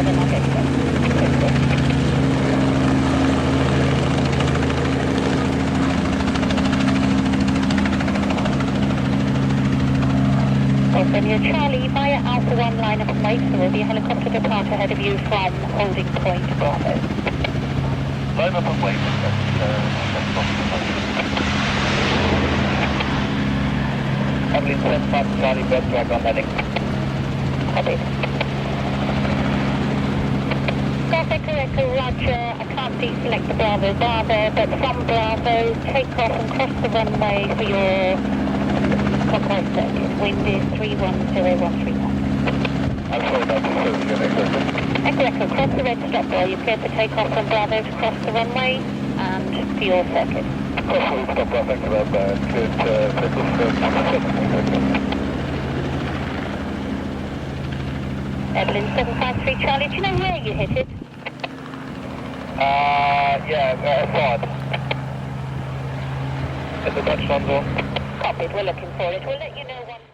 and I'll get you there. Your Charlie via Alpha 1 line up and wait. There will be a helicopter departure ahead of you from holding point Bravo. Line up and wait. Evelyn 75 Charlie, bird drag on heading. Copy. Golf Echo Roger. I can't deselect the Bravo Bravo, but from Bravo, take off and cross the runway for your clockwise circuit. Wind is 31031. I'm sorry about the service, your next circuit. Echo, cross the red stop bar. You're clear to take off from Bravo to cross the runway and for your circuit. Cross the red stop bar, thank you very much. Good, take off Evelyn 753 Charlie, do you know where you hit it? Yeah, forward. In the touchdown zone. Copied, we're looking for it. We'll let you know once.